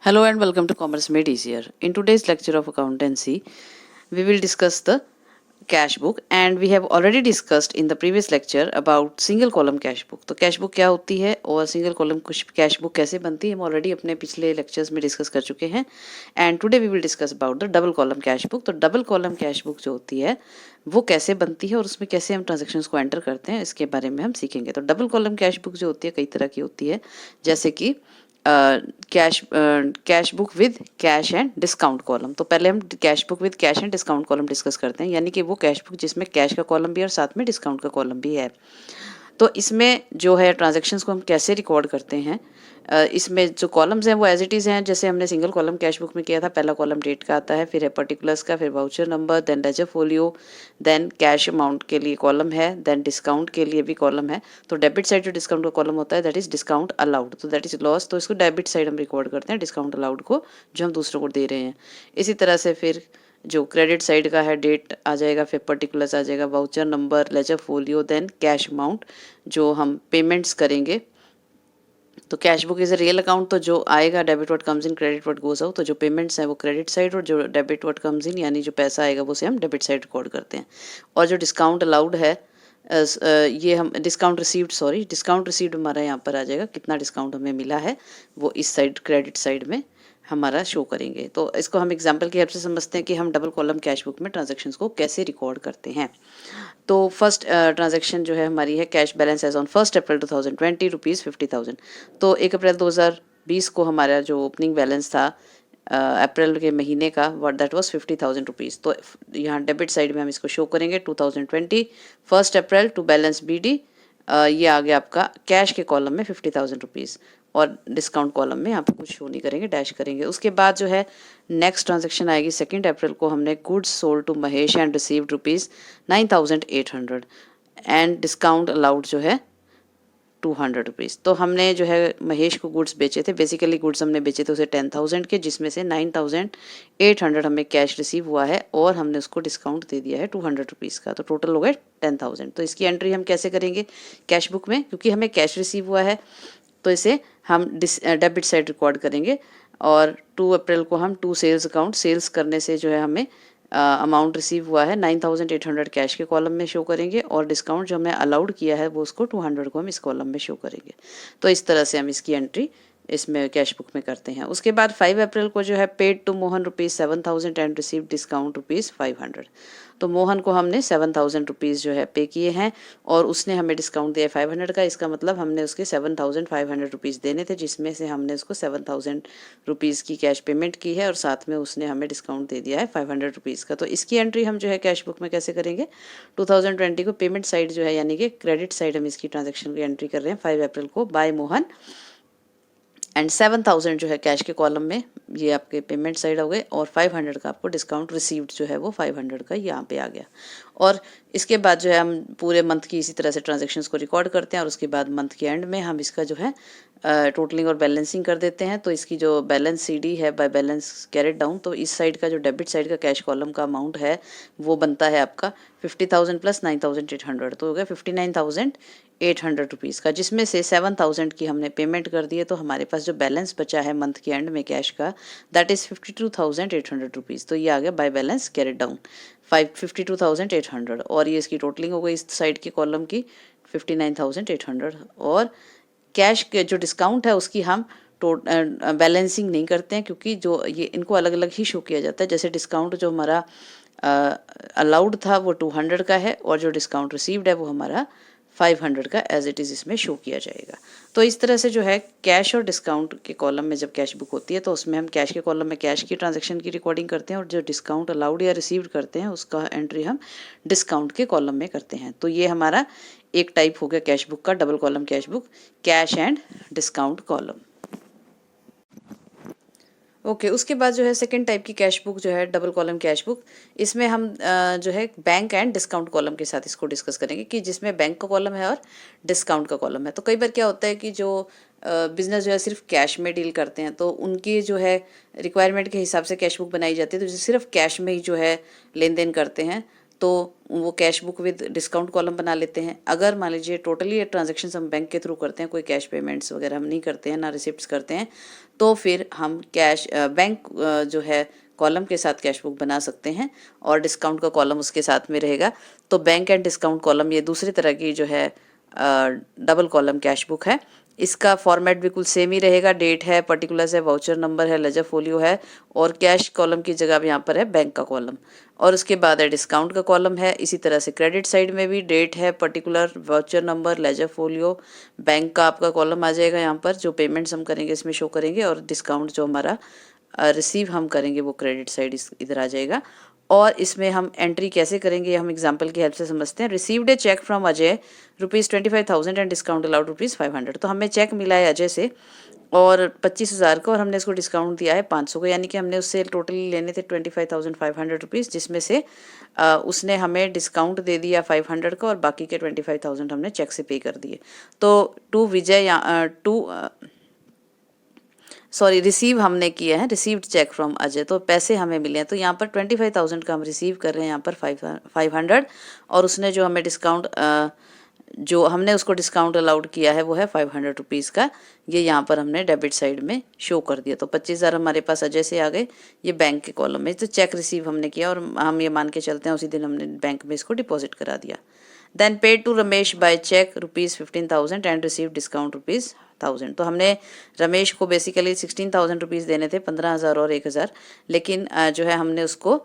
Hello and welcome to Commerce Made Easier. In today's lecture of accountancy, we will discuss the cash book and we have already discussed in the previous lecture about single column cash book. तो cash book क्या होती है और single column cash book कैसे बनती है हम already अपने पिछले लेक्चर्स में डिस्कस कर चुके हैं. And today we will discuss about the double column cash book. तो डबल कॉलम कैश बुक जो होती है वो कैसे बनती है और उसमें कैसे हम ट्रांजेक्शन्स को एंटर करते हैं इसके बारे में हम सीखेंगे. तो डबल कॉलम कैश बुक जो होती है कई तरह की होती है, जैसे कि cash book with cash and discount column. तो पहले हम cash book with cash and discount column discuss करते हैं, यानी कि वो कैश बुक जिसमें कैश का कॉलम भी है और साथ में डिस्काउंट का कॉलम भी है. तो इसमें जो है ट्रांजैक्शंस को हम कैसे रिकॉर्ड करते हैं, इसमें जो कॉलम्स हैं वो एज इट इज़ हैं जैसे हमने सिंगल कॉलम कैश बुक में किया था. पहला कॉलम डेट का आता है, फिर है पर्टिकुलर्स का, फिर voucher number, then ledger folio, then cash amount के लिए कॉलम है, देन डिस्काउंट के लिए भी कॉलम है. तो डेबिट साइड जो डिस्काउंट का कॉलम होता है दैट इज डिस्काउंट अलाउड, तो दैट इज लॉस, तो इसको डेबिट साइड हम रिकॉर्ड करते हैं डिस्काउंट अलाउड को जो हम दूसरों को दे रहे हैं. इसी तरह से फिर जो क्रेडिट साइड का है डेट आ जाएगा, फिर पर्टिकुलर्स आ जाएगा, voucher number, ledger folio, then cash amount जो हम पेमेंट्स करेंगे. तो cash book is a real account, तो जो आएगा debit what comes in credit what goes out, तो जो पेमेंट्स हैं वो क्रेडिट साइड और जो डेबिट व्हाट कम्स इन यानी जो पैसा आएगा वो से हम डेबिट साइड रिकॉर्ड करते हैं. और जो डिस्काउंट अलाउड है ये हम डिस्काउंट रिसीव्ड हमारा यहाँ पर आ जाएगा, कितना डिस्काउंट हमें मिला है वो इस साइड क्रेडिट साइड में हमारा शो करेंगे. तो इसको हम एग्जांपल की हेल्प से समझते हैं कि हम डबल कॉलम कैश बुक में ट्रांजैक्शंस को कैसे रिकॉर्ड करते हैं. तो फर्स्ट ट्रांजैक्शन जो है हमारी है cash balance as on 1 April 2020 rupees 50,000. तो 1 अप्रैल 2020 को हमारा जो ओपनिंग बैलेंस था अप्रैल के महीने का दैट वाज 50,000 रुपीज़. तो यहाँ डेबिट साइड में हम इसको शो करेंगे 2020 1 अप्रैल टू बैलेंस BD. ये आ गया आपका कैश के कॉलम में 50,000 रुपीज़ और डिस्काउंट कॉलम में यहाँ पे कुछ शो नहीं करेंगे, डैश करेंगे. उसके बाद जो है नेक्स्ट ट्रांजैक्शन आएगी 2 अप्रैल को, हमने goods sold to Mahesh and received rupees 9,800 and discount allowed जो है 200 रुपीज़. तो हमने जो है महेश को गुड्स बेचे थे, बेसिकली गुड्स हमने बेचे थे उसे 10,000 के, जिसमें से 9,800 हमें कैश रिसीव हुआ है और हमने उसको डिस्काउंट दे दिया है 200 रुपीज़ का, तो टोटल हो गए 10,000. तो इसकी एंट्री हम कैसे करेंगे कैश बुक में, क्योंकि हमें कैश रिसीव हुआ है तो इसे हम डेबिट साइड रिकॉर्ड करेंगे. और 2 अप्रैल को हम टू सेल्स अकाउंट सेल्स करने से जो है हमें अमाउंट रिसीव हुआ है 9,800 कैश के कॉलम में शो करेंगे और डिस्काउंट जो हमने अलाउड किया है वो उसको 200 को हम इस कॉलम में शो करेंगे. तो इस तरह से हम इसकी एंट्री इसमें कैश बुक में करते हैं. उसके बाद 5 अप्रैल को जो है paid to Mohan rupees 7,000 and receive discount rupees 500. तो मोहन को हमने 7,000 रुपीज़ जो है पे किए हैं और उसने हमें डिस्काउंट दिया 500 का. इसका मतलब हमने उसके 7,500 रुपीज़ देने थे, जिसमें से हमने उसको 7,000 रुपीज़ की कैश पेमेंट की है और साथ में उसने हमें डिस्काउंट दे दिया है 500 रुपीज़ का. तो इसकी एंट्री हम जो है कैश बुक में कैसे करेंगे 2020 को पेमेंट साइड जो है यानी कि क्रेडिट साइड हम इसकी ट्रांजेक्शन की एंट्री कर रहे हैं 5 अप्रैल को बाय मोहन एंड 7,000 जो है कैश के कॉलम में ये आपके पेमेंट साइड हो गए और 500 का आपको डिस्काउंट रिसीव्ड जो है वो 500 का यहाँ पे आ गया. और इसके बाद जो है हम पूरे मंथ की इसी तरह से ट्रांजैक्शंस को रिकॉर्ड करते हैं और उसके बाद मंथ के एंड में हम इसका जो है टोटलिंग और बैलेंसिंग कर देते हैं. तो इसकी जो बैलेंस CD है बाय बैलेंस कैरेट डाउन, तो इस साइड का जो डेबिट साइड का कैश कॉलम का अमाउंट है वो बनता है आपका 50,000 प्लस 9,800, तो हो गया 59,800 रुपीज़ का, जिसमें से 7,000 की हमने पेमेंट कर दी है. तो हमारे पास जो बैलेंस बचा है मंथ के एंड में कैश का दैट इज़ 52,800 रुपीज़. तो ये आ गया बाय बैलेंस कैरेट डाउन 52,800 और ये इसकी टोटलिंग हो गई इस साइड के कॉलम की 59,800. और कैश के जो डिस्काउंट है उसकी हम बैलेंसिंग नहीं करते हैं, क्योंकि जो ये इनको अलग अलग ही शो किया जाता है. जैसे डिस्काउंट जो हमारा अलाउड था वो 200 का है और जो डिस्काउंट रिसीव्ड है वो हमारा 500 का एज इट इज़ इसमें शो किया जाएगा. तो इस तरह से जो है कैश और डिस्काउंट के कॉलम में जब कैश बुक होती है तो उसमें हम कैश के कॉलम में कैश की ट्रांजैक्शन की रिकॉर्डिंग करते हैं और जो डिस्काउंट अलाउड या रिसीव्ड करते हैं उसका एंट्री हम डिस्काउंट के कॉलम में करते हैं. तो ये हमारा एक टाइप हो गया कैश बुक का, double column cash book, cash and discount column. Okay उसके बाद जो है सेकंड टाइप की कैश बुक जो है डबल कॉलम कैश बुक, इसमें हम जो है बैंक एंड डिस्काउंट कॉलम के साथ इसको डिस्कस करेंगे कि जिसमें बैंक का कॉलम है और डिस्काउंट का कॉलम है. तो कई बार क्या होता है कि जो बिजनेस जो है सिर्फ कैश में डील करते हैं तो उनकी जो है रिक्वायरमेंट के हिसाब से कैश बुक बनाई जाती है, तो सिर्फ कैश में ही जो है लेन देन करते हैं तो वो cash book with discount column बना लेते हैं. अगर मान लीजिए टोटली ट्रांजेक्शन हम बैंक के थ्रू करते हैं, कोई कैश पेमेंट्स वगैरह हम नहीं करते हैं, ना रिसिप्ट्स करते हैं, तो फिर हम कैश बैंक जो है कॉलम के साथ कैश बुक बना सकते हैं और डिस्काउंट का कॉलम उसके साथ में रहेगा। तो बैंक एंड डिस्काउंट कॉलम ये दूसरी तरह की जो है डबल कॉलम कैश बुक है। इसका फॉर्मेट बिल्कुल सेम ही रहेगा, डेट है, पर्टिकुलर्स है, वाउचर नंबर है, लेजर फोलियो है और कैश कॉलम की जगह यहाँ पर है बैंक का कॉलम। और उसके बाद है डिस्काउंट का कॉलम है। इसी तरह से क्रेडिट साइड में भी डेट है, particular, voucher number, ledger folio, bank का आपका कॉलम आ जाएगा यहाँ पर, जो पेमेंट्स हम करेंगे इसमें शो करेंगे, और डिस्काउंट जो हमारा रिसीव हम करेंगे वो क्रेडिट साइड इधर आ जाएगा। और इसमें हम एंट्री कैसे करेंगे हम एग्जांपल की हेल्प से समझते हैं। Received a cheque from Ajay ₹25,000 and discount allowed ₹500। तो हमें चेक मिला है अजय से और 25,000 का, और हमने इसको डिस्काउंट दिया है 500 का, यानी कि हमने उससे टोटली लेने थे ₹25,500, जिसमें से उसने हमें डिस्काउंट दे दिया 500 का और बाकी के 25,000 हमने चेक से पे कर दिए। तो रिसीव हमने किया है, रिसीव्ड चेक फ्रॉम अजय, तो पैसे हमें मिले हैं। तो यहाँ पर 25,000 का हम रिसीव कर रहे हैं, यहाँ पर 500, और उसने जो हमें डिस्काउंट जो हमने उसको डिस्काउंट अलाउड किया है वो है ₹500 का। ये यहाँ पर हमने डेबिट साइड में शो कर दिया। तो 25,000 हमारे पास अजय से आ गए, ये बैंक के कॉलम में। तो चेक रिसीव हमने किया और हम ये मान के चलते हैं उसी दिन हमने बैंक में इसको डिपॉजिट करा दिया। Then paid to Ramesh by cheque ₹15,000 and receive discount ₹1,000। तो हमने रमेश को बेसिकली ₹16,000 देने थे, 15,000 और 1,000, लेकिन जो है हमने उसको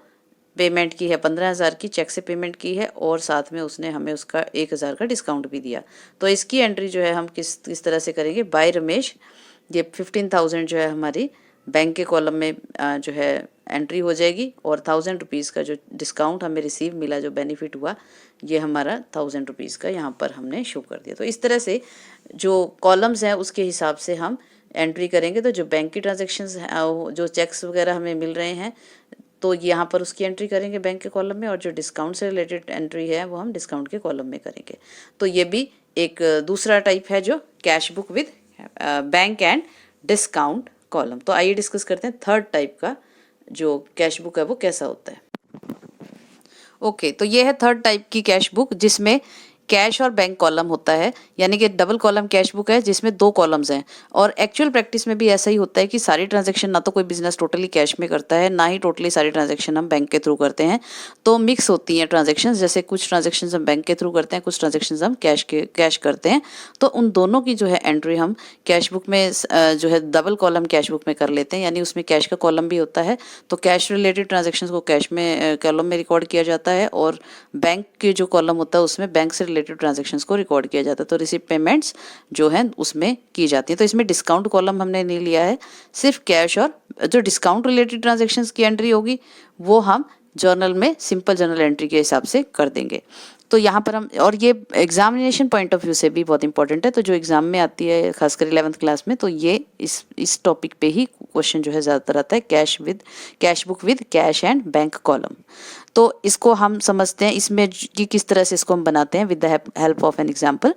पेमेंट की है 15,000 की, चेक से पेमेंट की है, और साथ में उसने हमें उसका 1,000 का डिस्काउंट भी दिया। तो इसकी एंट्री जो है हम किस तरह से करेंगे, बाय रमेश, ये 15,000 जो है हमारी बैंक के कॉलम में जो है एंट्री हो जाएगी, और ₹1,000 का जो डिस्काउंट हमें रिसीव मिला, जो बेनिफिट हुआ, ये हमारा ₹1,000 का यहाँ पर हमने शो कर दिया। तो इस तरह से जो कॉलम्स हैं उसके हिसाब से हम एंट्री करेंगे। तो जो बैंक की ट्रांजेक्शन्स जो चेक्स वगैरह हमें मिल रहे हैं, तो यहाँ पर उसकी एंट्री करेंगे बैंक के कॉलम में, और जो डिस्काउंट से रिलेटेड एंट्री है वो हम डिस्काउंट के कॉलम में करेंगे। तो ये भी एक दूसरा टाइप है जो cash book with bank and discount column. तो आइए डिस्कस करते हैं थर्ड टाइप का जो कैश बुक है वो कैसा होता है। ओके, तो ये है थर्ड टाइप की कैश बुक, जिसमें कैश और बैंक कॉलम होता है, यानी कि डबल कॉलम कैश बुक है जिसमें 2 कॉलम्स हैं। और एक्चुअल प्रैक्टिस में भी ऐसा ही होता है कि सारी ट्रांजैक्शन ना तो कोई बिजनेस टोटली कैश में करता है, ना ही टोटली सारी ट्रांजैक्शन हम बैंक के थ्रू करते हैं। तो मिक्स होती हैं ट्रांजैक्शंस, जैसे कुछ ट्रांजैक्शंस हम बैंक के थ्रू करते हैं, कुछ ट्रांजैक्शंस हम कैश करते हैं। तो उन दोनों की जो है एंट्री हम कैश बुक में जो है डबल कॉलम कैश बुक में कर लेते हैं, यानी उसमें कैश का कॉलम भी होता है। तो कैश रिलेटेड ट्रांजैक्शंस को कैश में कॉलम में रिकॉर्ड किया जाता है, और बैंक के जो कॉलम होता है उसमें बैंक से रिलेटेड ट्रांजैक्शंस को रिकॉर्ड किया जाता है। तो रिसीव पेमेंट्स जो हैं उसमें की जाती है। तो इसमें डिस्काउंट कॉलम हमने नहीं लिया है, सिर्फ कैश, और जो डिस्काउंट रिलेटेड ट्रांजैक्शंस की एंट्री होगी वो हम जर्नल में सिंपल जर्नल एंट्री के हिसाब से कर देंगे। तो यहाँ पर हम, और ये एग्जामिनेशन पॉइंट ऑफ व्यू से भी बहुत इंपॉर्टेंट है, तो जो एग्जाम में आती है खासकर 11th क्लास में, तो ये इस टॉपिक पे ही क्वेश्चन जो है ज़्यादातर आता है, cash book with cash and bank column. तो इसको हम समझते हैं इसमें कि किस तरह से इसको हम बनाते हैं with the help of an example.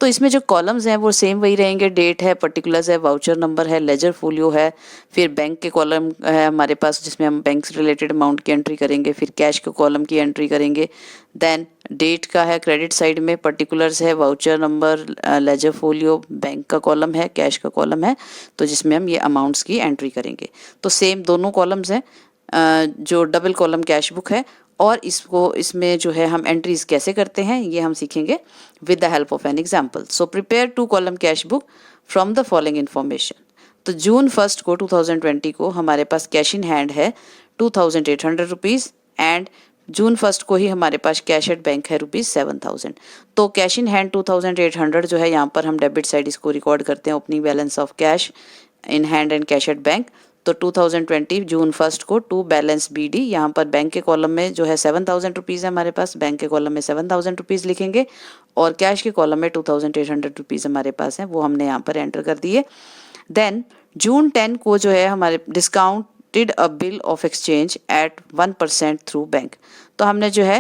तो इसमें जो कॉलम्स हैं वो सेम वही रहेंगे, डेट है, पर्टिकुलर्स है, वाउचर नंबर है, लेजर फोलियो है, फिर बैंक के कॉलम है हमारे पास जिसमें हम बैंक से रिलेटेड अमाउंट की एंट्री करेंगे, फिर कैश के कॉलम की एंट्री करेंगे, देन डेट का है क्रेडिट साइड में, पर्टिकुलर्स है, voucher number, ledger folio, bank का कॉलम है, कैश का कॉलम है, तो जिसमें हम ये अमाउंट्स की एंट्री करेंगे। तो सेम दोनों कॉलम्स हैं जो डबल कॉलम कैश बुक है, और इसमें जो है हम एंट्रीज कैसे करते हैं ये हम सीखेंगे with the help of an example. So prepare 2 column cash book from the following information. तो जून 1 को 2020 को हमारे पास कैश इन हैंड है ₹2,800, एंड जून 1 को ही हमारे पास कैश एट बैंक है ₹7,000। तो कैश इन हैंड 2,800 जो है, यहाँ पर हम डेबिट साइड इसको रिकॉर्ड करते हैं, opening balance of cash in hand and cash at bank. तो 2020 जून 1 को टू बैलेंस BD, यहाँ पर बैंक के कॉलम में जो है ₹7,000 है हमारे पास, बैंक के कॉलम में ₹7,000 लिखेंगे, और कैश के कॉलम में ₹2,800 हमारे पास है, वो हमने यहाँ पर एंटर कर दिए। देन जून 10 को जो है हमारे discounted a bill of exchange at 1% through bank. तो हमने जो है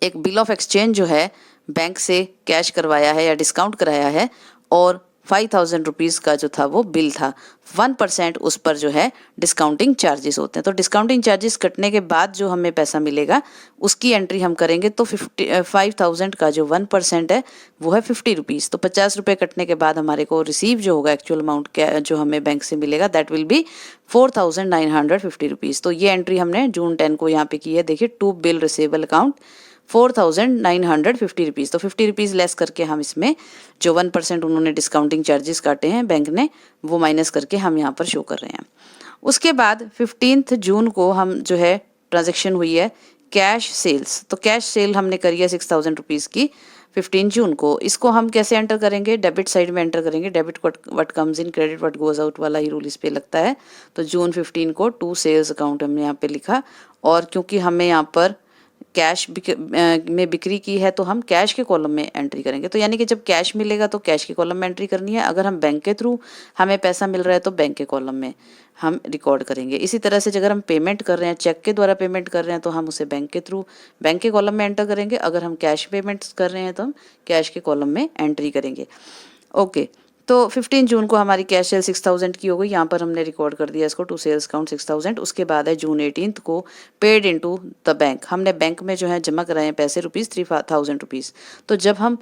एक बिल ऑफ एक्सचेंज जो है बैंक से कैश करवाया है या डिस्काउंट कराया है, और ₹5000 का जो था वो बिल था। 1% उस पर जो है डिस्काउंटिंग चार्जेस होते हैं। तो डिस्काउंटिंग चार्जेस कटने के बाद जो हमें पैसा मिलेगा उसकी एंट्री हम करेंगे। तो 5000 का जो 1% है वो है ₹50। तो ₹50 कटने के बाद हमारे को रिसीव जो होगा एक्चुअल अमाउंट जो हमें बैंक से मिलेगा दैट विल बी ₹4950। तो ये एंट्री हमने जून 10 को यहाँ पे की है। देखिए, टू बिल रिसीवेबल अकाउंट ₹4950। तो ₹50 लेस करके हम इसमें जो 1% उन्होंने डिस्काउंटिंग चार्जेस काटे हैं बैंक ने, वो माइनस करके हम यहाँ पर शो कर रहे हैं। उसके बाद 15 जून को हम जो है ट्रांजेक्शन हुई है कैश सेल्स। तो कैश सेल हमने करी है ₹6000 की 15 जून को। इसको हम कैसे एंटर करेंगे? डेबिट साइड में एंटर करेंगे। Debit what comes in, credit what goes out वाला ही रूल इस पे लगता है। तो जून 15 को टू सेल्स अकाउंट हमने यहाँ पे लिखा, और क्योंकि हमें यहाँ पर कैश में बिक्री की है तो हम कैश के कॉलम में एंट्री करेंगे। तो यानी कि जब कैश मिलेगा तो कैश के कॉलम में एंट्री करनी है, अगर हम बैंक के थ्रू हमें पैसा मिल रहा है तो बैंक के कॉलम में हम रिकॉर्ड करेंगे। इसी तरह से अगर हम पेमेंट कर रहे हैं, चेक के द्वारा पेमेंट कर रहे हैं, तो हम उसे बैंक के थ्रू बैंक के कॉलम में एंटर करेंगे। अगर हम कैश पेमेंट्स कर रहे हैं तो हम कैश के कॉलम में एंट्री करेंगे। ओके, तो 15 जून को हमारी कैश सेल 6000 की हो गई। यहाँ पर हमने रिकॉर्ड कर दिया इसको टू सेल्स काउंट 6000। उसके बाद है जून 18 को पेड इनटू द बैंक। हमने बैंक में जो है जमा कराए हैं पैसे ₹3000। तो जब हम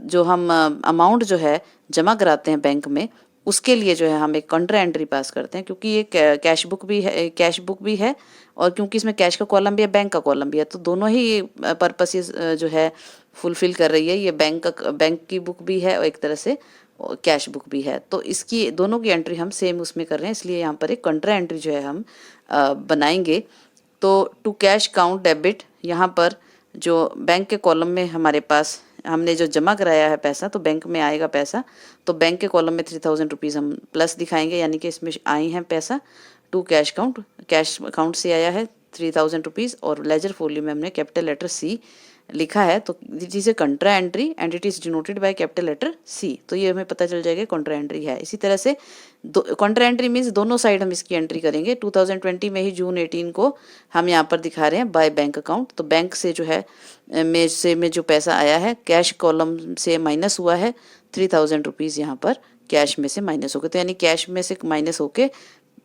जो हम अमाउंट जो है जमा कराते हैं बैंक में, उसके लिए जो है हम एक कंट्रा एंट्री पास करते हैं, क्योंकि ये कैश बुक भी है और क्योंकि इसमें कैश का कॉलम भी है, बैंक का कॉलम भी है, तो दोनों ही पर्पसेस जो है फुलफिल कर रही है। ये बैंक की बुक भी है और एक तरह से कैश बुक भी है। तो इसकी दोनों की एंट्री हम सेम उसमें कर रहे हैं, इसलिए यहाँ पर एक कंट्रा एंट्री जो है हम बनाएंगे। तो टू कैश काउंट डेबिट, यहाँ पर जो बैंक के कॉलम में हमारे पास हमने जो जमा कराया है पैसा, तो बैंक में आएगा पैसा, तो बैंक के कॉलम में ₹3000 हम प्लस दिखाएंगे, यानी कि इसमें आए हैं पैसा। टू कैश अकाउंट से आया है ₹3000 और लेजर फोलियो में हमने कैपिटल लेटर C लिखा है। तो this is a contra entry and it is denoted by capital letter C। तो ये हमें पता चल जाएगा कंट्रा एंट्री है। इसी तरह से कंट्रा एंट्री मीन्स दोनों साइड हम इसकी एंट्री करेंगे। 2020 में ही जून 18 को हम यहाँ पर दिखा रहे हैं बाय बैंक अकाउंट। तो बैंक से जो है में जो पैसा आया है कैश कॉलम से माइनस हुआ है ₹3000 यहाँ पर कैश में से माइनस हो गए। तो यानी कैश में से माइनस होके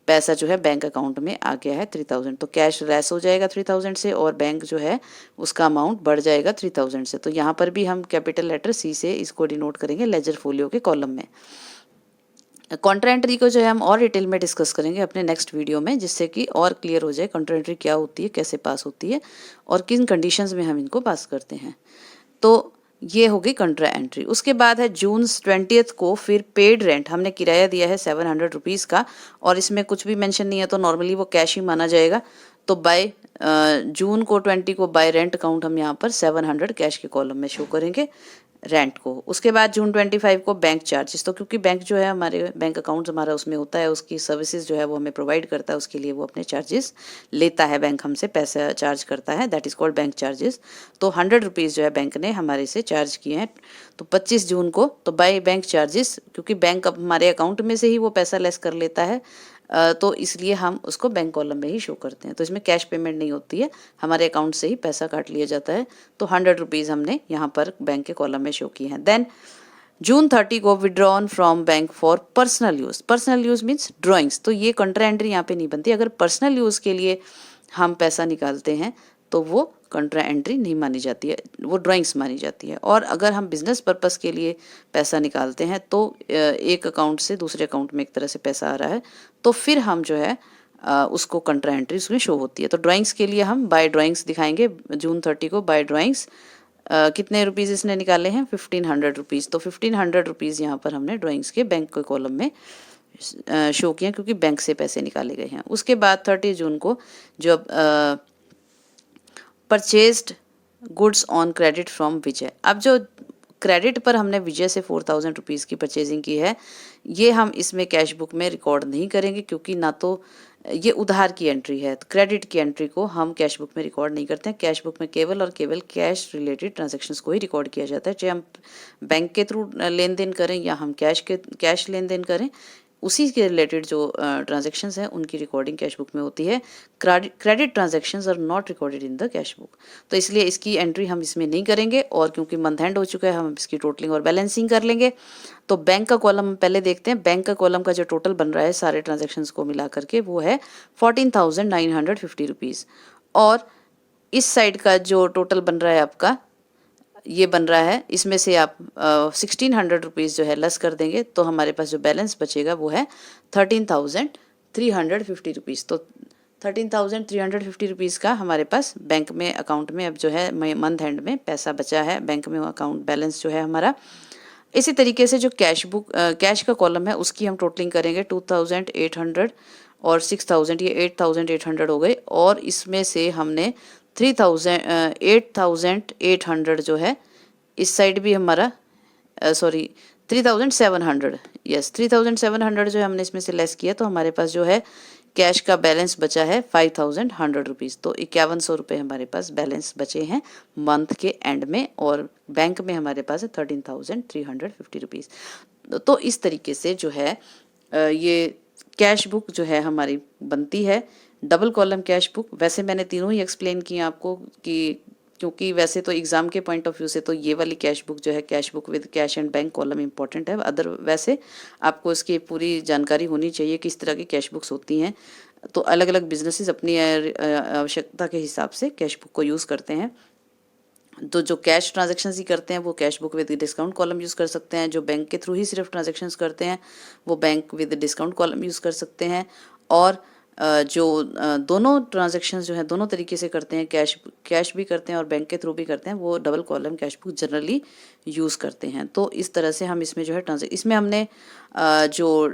पैसा जो है बैंक अकाउंट में आ गया है 3000। तो कैश लेस हो जाएगा 3000 से और बैंक जो है उसका अमाउंट बढ़ जाएगा 3000 से। तो यहाँ पर भी हम कैपिटल लेटर C से इसको डिनोट करेंगे लेजर फोलियो के कॉलम में। कंट्रा एंट्री को जो है हम और डिटेल में डिस्कस करेंगे अपने नेक्स्ट वीडियो में, जिससे कि और क्लियर हो जाए कंट्रा एंट्री क्या होती है, कैसे पास होती है और किन कंडीशंस में हम इनको पास करते हैं। तो ये होगी कंट्रा एंट्री। उसके बाद है जून 20 को फिर पेड रेंट। हमने किराया दिया है ₹700 का और इसमें कुछ भी मेंशन नहीं है, तो नॉर्मली वो कैश ही माना जाएगा। तो बाय जून को 20 को बाय रेंट अकाउंट हम यहाँ पर 700 कैश के कॉलम में शो करेंगे रेंट को। उसके बाद जून 25 को बैंक चार्जेस। तो क्योंकि बैंक जो है हमारे बैंक अकाउंट हमारा उसमें होता है, उसकी सर्विसेज जो है वो हमें प्रोवाइड करता है, उसके लिए वो अपने चार्जेस लेता है, बैंक हमसे पैसा चार्ज करता है, that is called bank charges. तो ₹100 जो है बैंक ने हमारे से चार्ज किए हैं। तो 25 जून को तो बाय बैंक चार्जेस, क्योंकि बैंक अब हमारे अकाउंट में से ही वो पैसा लेस कर लेता है, तो इसलिए हम उसको बैंक कॉलम में ही शो करते हैं। तो इसमें कैश पेमेंट नहीं होती है, हमारे अकाउंट से ही पैसा काट लिया जाता है। तो ₹100 हमने यहाँ पर बैंक के कॉलम में शो किए हैं। देन जून 30 को withdrawn from bank for personal use. Personal use means drawings. तो ये कंट्रा एंट्री यहाँ पे नहीं बनती। अगर पर्सनल यूज़ के लिए हम पैसा निकालते हैं तो वो कंट्रा एंट्री नहीं मानी जाती है, वो ड्राइंग्स मानी जाती है। और अगर हम बिजनेस पर्पस के लिए पैसा निकालते हैं तो एक अकाउंट से दूसरे अकाउंट में एक तरह से पैसा आ रहा है, तो फिर हम जो है उसको कंट्रा एंट्री उसमें शो होती है। तो ड्राइंग्स के लिए हम बाय ड्राइंग्स दिखाएंगे जून 30 को बाय ड्राइंग्स। कितने रुपीज़ इसने निकाले हैं? ₹1500। तो ₹1500 यहाँ पर हमने ड्राइंग्स के बैंक के कॉलम में शो किया, क्योंकि बैंक से पैसे निकाले गए हैं। उसके बाद 30 जून को जब purchased goods on credit from Vijay. अब जो क्रेडिट पर हमने विजय से ₹4000 की परचेजिंग की है, ये हम इसमें कैश बुक में रिकॉर्ड नहीं करेंगे, क्योंकि ना तो ये उधार की एंट्री है। तो क्रेडिट की एंट्री को हम कैश बुक में रिकॉर्ड नहीं करते हैं। कैश बुक में केवल और केवल कैश रिलेटेड ट्रांजैक्शंस को ही रिकॉर्ड किया जाता है, चाहे हम बैंक के थ्रू लेन देन करें या हम कैश लेन देन करें। उसी के रिलेटेड जो ट्रांजेक्शन्स हैं उनकी रिकॉर्डिंग कैश बुक में होती है। Credit transactions are not recorded in the cash book. तो इसलिए इसकी एंट्री हम इसमें नहीं करेंगे, और क्योंकि मंथ एंड हो चुका है हम इसकी टोटलिंग और बैलेंसिंग कर लेंगे। तो बैंक का कॉलम हम पहले देखते हैं। बैंक का कॉलम का जो टोटल बन रहा है सारे ट्रांजेक्शन्स को मिला करके वो है 14,950 रुपीज़, और इस साइड का जो टोटल बन रहा है आपका ये बन रहा है, इसमें से आप 1600 रुपीज़ जो है लेस कर देंगे तो हमारे पास जो बैलेंस बचेगा वो है 13,350 रुपीज़। तो 13,350 रुपीज़ का हमारे पास बैंक में अकाउंट में अब जो है मंथ एंड में पैसा बचा है, बैंक में अकाउंट बैलेंस जो है हमारा। इसी तरीके से जो कैश का कॉलम है उसकी हम टोटलिंग करेंगे 2,800 और 6,000, ये 8,800 हो गए, और इसमें से हमने 8,800 जो है इस साइड भी हमारा 3,700, यस 3,700 जो है हमने इसमें से लेस किया, तो हमारे पास जो है कैश का बैलेंस बचा है 5,100 रुपीज़। तो 5100 रुपये हमारे पास बैलेंस बचे हैं मंथ के एंड में, और बैंक में हमारे पास है 13,350 रुपीज़। तो इस तरीके से जो है ये कैश बुक जो है हमारी बनती है, डबल कॉलम कैश बुक। वैसे मैंने तीनों ही एक्सप्लेन किया आपको कि क्योंकि वैसे तो एग्ज़ाम के पॉइंट ऑफ व्यू से तो ये वाली कैश बुक जो है cash book with cash and bank column important है। अदर वैसे आपको इसकी पूरी जानकारी होनी चाहिए किस तरह की कैश बुक्स होती हैं। तो अलग अलग बिजनेसेस अपनी आवश्यकता के हिसाब से कैश बुक को यूज़ करते हैं। तो जो कैश ट्रांजेक्शन्स ही करते हैं वो cash book with discount column use कर सकते हैं। जो बैंक के थ्रू ही सिर्फ ट्रांजेक्शन्स करते हैं वो bank with discount column use कर सकते हैं। और जो दोनों ट्रांजेक्शन्स जो है दोनों तरीके से करते हैं, कैश भी करते हैं और बैंक के थ्रू भी करते हैं, वो double column cash book generally use करते हैं। तो इस तरह से हम इसमें जो है इसमें हमने जो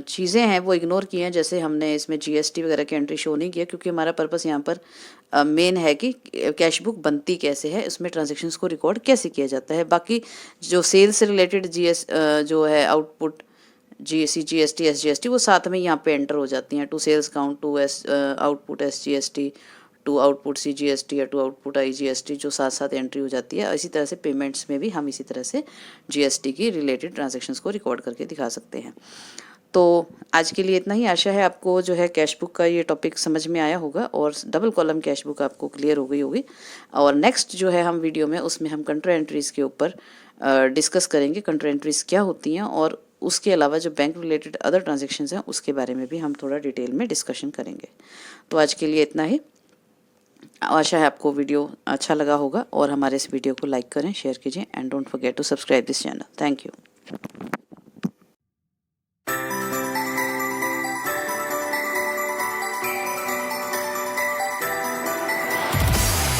चीज़ें हैं वो इग्नोर की हैं। जैसे हमने इसमें जीएसटी वगैरह की एंट्री शो नहीं किया, क्योंकि हमारा पर्पस यहाँ पर मेन है कि कैश बुक बनती कैसे है, उसमें ट्रांजेक्शन्स को रिकॉर्ड कैसे किया जाता है। बाकी जो सेल्स से रिलेटेड जो है आउटपुट जीएसटी, जीएसटी, एसजीएसटी वो साथ में यहाँ पे एंटर हो जाती हैं। To sales count, to output SGST, to output CGST या टू आउटपुट आईजीएसटी जो साथ साथ एंट्री हो जाती है। इसी तरह से पेमेंट्स में भी हम इसी तरह से जीएसटी की रिलेटेड ट्रांजैक्शंस को रिकॉर्ड करके दिखा सकते हैं। तो आज के लिए इतना ही। आशा है आपको जो है कैश बुक का ये टॉपिक समझ में आया होगा और डबल कॉलम कैश बुक आपको क्लियर हो गई होगी। और नेक्स्ट जो है हम वीडियो में उसमें हम कंट्रा एंट्रीज़ के ऊपर डिस्कस करेंगे, कंट्रा एंट्रीज़ क्या होती हैं, और उसके अलावा जो बैंक रिलेटेड अदर ट्रांजैक्शंस हैं उसके बारे में भी हम थोड़ा डिटेल में डिस्कशन करेंगे। तो आज के लिए इतना ही। आशा है आपको वीडियो अच्छा लगा होगा, और हमारे इस वीडियो को लाइक करें, शेयर कीजिए, and don't forget to subscribe this channel. Thank you.